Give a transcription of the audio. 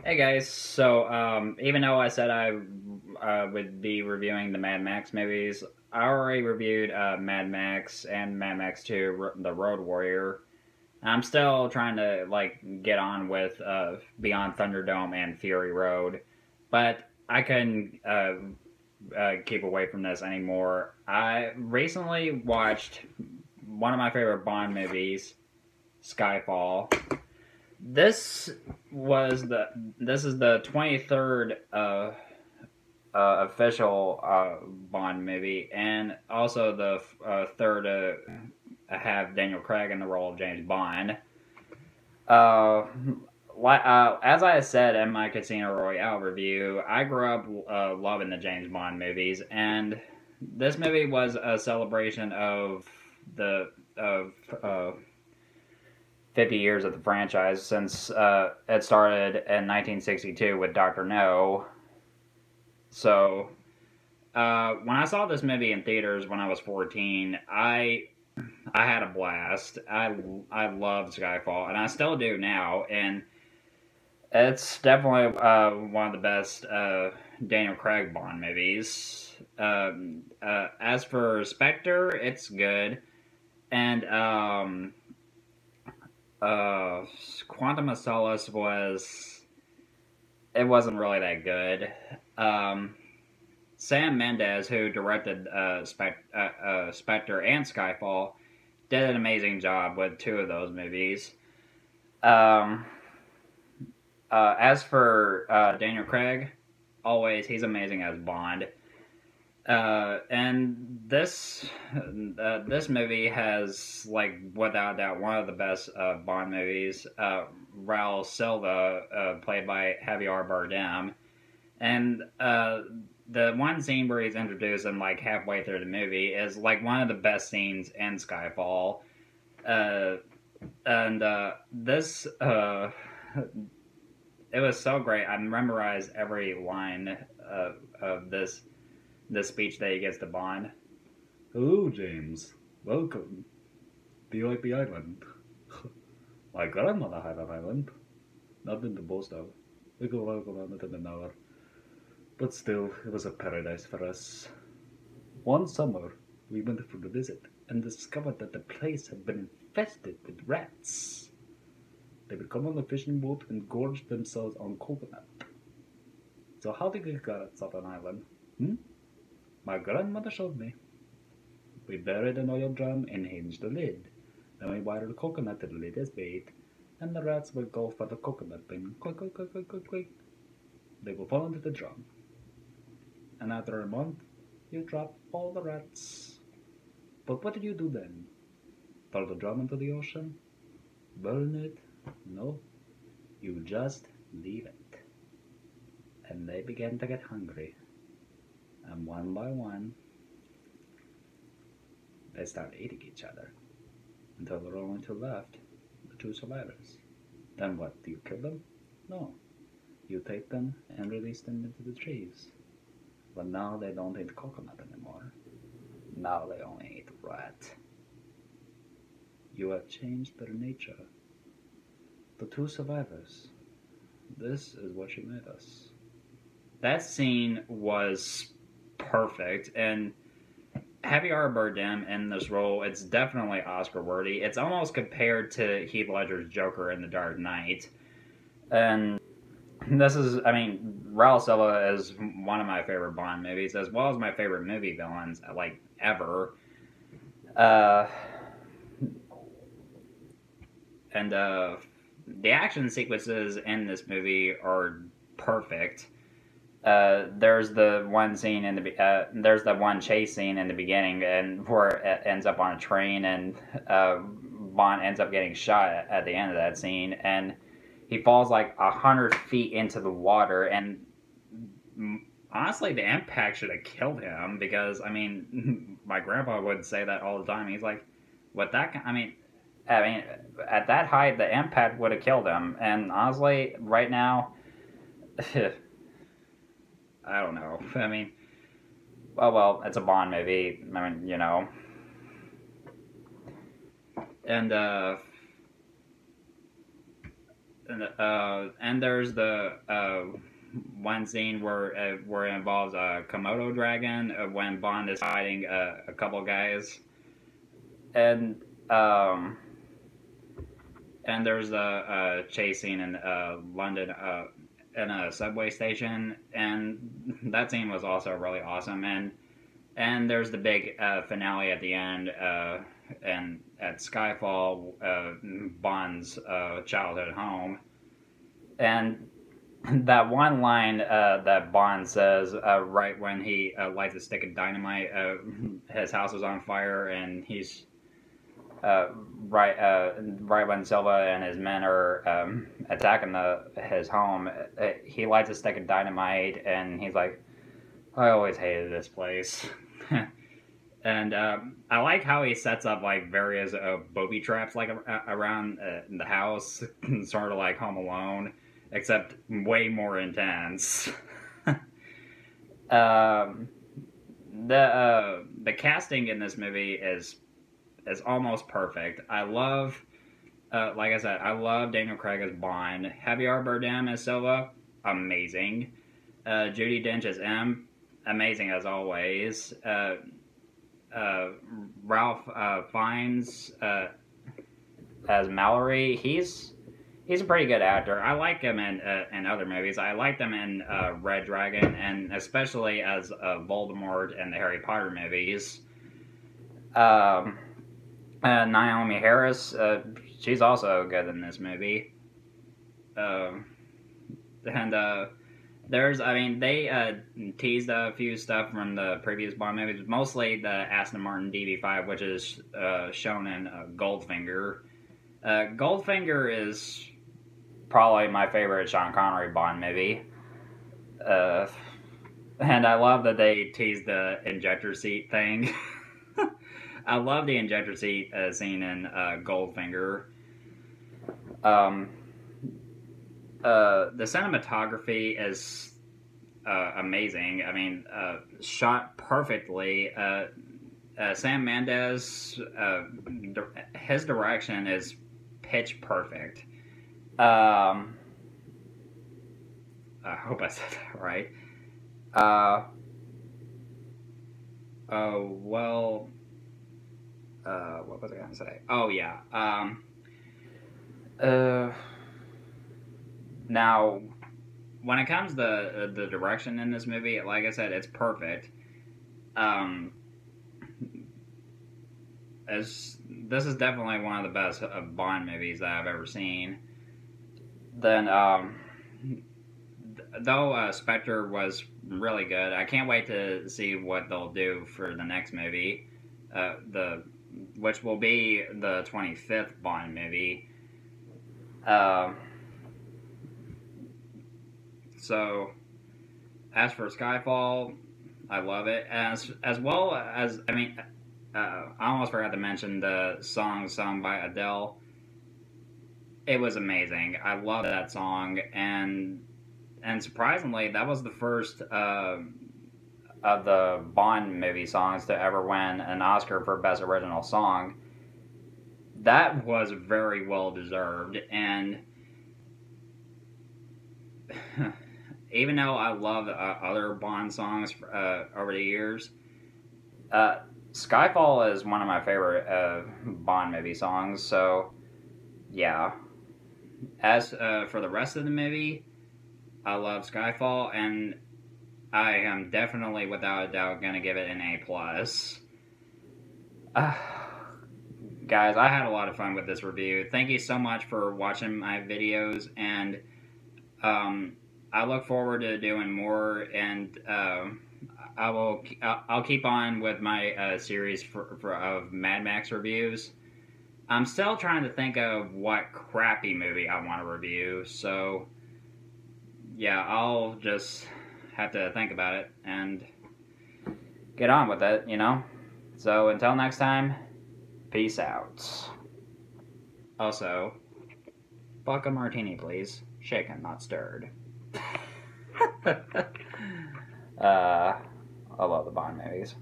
Hey guys, so even though I said I would be reviewing the Mad Max movies, I already reviewed Mad Max and Mad Max 2, The Road Warrior. I'm still trying to get on with Beyond Thunderdome and Fury Road, but I couldn't keep away from this anymore. I recently watched one of my favorite Bond movies, Skyfall. This this is the 23rd official Bond movie, and also the third to have Daniel Craig in the role of James Bond. Uh, as I said in my Casino Royale review, I grew up loving the James Bond movies, and this movie was a celebration of the of 50 years of the franchise since it started in 1962 with Dr. No. So, when I saw this movie in theaters when I was 14, I had a blast. I loved Skyfall, and I still do now. And it's definitely one of the best Daniel Craig Bond movies. As for Spectre, it's good, and Quantum of Solace wasn't really that good. Sam Mendes, who directed Spectre and Skyfall, did an amazing job with two of those movies. As for Daniel Craig, always he's amazing as Bond. And this movie has, without doubt, one of the best Bond movies. Raul Silva, played by Javier Bardem, and the one scene where he's introduced and halfway through the movie is one of the best scenes in Skyfall. And this it was so great. I memorized every line of this speech that he gets to Bond. Hello, James. Welcome. Do you like the island? My grandmother had an island. Nothing to boast of. We could walk around it in an hour. But still, it was a paradise for us. One summer, we went for a visit and discovered that the place had been infested with rats. They would come on the fishing boat and gorge themselves on coconut. So how did we get rats on an island? My grandmother showed me. We buried an oil drum and hinged the lid. Then we wired a coconut to the lid as bait, and the rats would go for the coconut bin. Quick, quick, quick, quick, quick, quick. They will fall into the drum. And after a month, you drop all the rats. But what do you do then? Throw the drum into the ocean? Burn it? No. You just leave it. And they began to get hungry. And one by one, they start eating each other until there are only two left, the two survivors. Then what? Do you kill them? No. You take them and release them into the trees. But now they don't eat coconut anymore. Now they only eat rat. You have changed their nature. The two survivors. This is what you made us. That scene was perfect, and Javier Bardem in this role, it's definitely Oscar worthy. It's almost compared to Heath Ledger's Joker in The Dark Knight. And this is, Raul Silva is one of my favorite Bond movies, as well as my favorite movie villains, ever. And the action sequences in this movie are perfect. There's the one scene in there's the one chase scene in the beginning, and where it ends up on a train, and Bond ends up getting shot at the end of that scene, and he falls 100 feet into the water, and honestly, the impact should have killed him, because my grandpa would say that all the time. He's like, "What that? At that height, the impact would have killed him." And honestly, right now. I don't know. Well, it's a Bond movie. And and there's the one scene where it involves a Komodo dragon when Bond is fighting a couple guys, and um, and there's a chase scene in London in a subway station, and that scene was also really awesome. And there's the big finale at the end, and at Skyfall, Bond's childhood home, and that one line that Bond says right when he lights a stick of dynamite, his house is on fire, and he's uh, right when Silva and his men are attacking his home. He lights a stick of dynamite, and he's like, "I always hated this place." And I like how he sets up like various booby traps like around the house, sort of like Home Alone, except way more intense. um, the casting in this movie is almost perfect. I love, like I said, I love Daniel Craig as Bond. Javier Bardem as Silva, amazing. Judi Dench as M, amazing as always. Ralph Fiennes as Mallory. He's a pretty good actor. I like him in other movies. I liked him in Red Dragon, and especially as Voldemort in the Harry Potter movies. Naomi Harris, she's also good in this movie. And they teased a few stuff from the previous Bond movies, mostly the Aston Martin DB5, which is shown in Goldfinger. Goldfinger is probably my favorite Sean Connery Bond movie. And I love that they teased the injector seat thing. I love the injector seat scene in Goldfinger. The cinematography is amazing. I mean, shot perfectly. Sam Mendes, his direction is pitch perfect. I hope I said that right. Oh, well, what was I going to say? Oh, yeah. Now, when it comes to the direction in this movie, like I said, it's perfect. This is definitely one of the best Bond movies that I've ever seen. Then, though Spectre was really good, I can't wait to see what they'll do for the next movie, which will be the 25th Bond movie. So, as for Skyfall, I love it. As well as, I almost forgot to mention the song sung by Adele. It was amazing. I love that song, and surprisingly, that was the first of the Bond movie songs to ever win an Oscar for Best Original Song. That was very well deserved, and even though I love other Bond songs over the years, Skyfall is one of my favorite Bond movie songs, so yeah. As for the rest of the movie, I love Skyfall, and I am definitely, without a doubt, going to give it an A+. Guys, I had a lot of fun with this review. Thank you so much for watching my videos, and I look forward to doing more, and I'll keep on with my series of Mad Max reviews. I'm still trying to think of what crappy movie I want to review, so yeah, I'll just have to think about it and get on with it, you know? So until next time, peace out. Also, vodka martini, please. Shaken, not stirred. I love the Bond movies.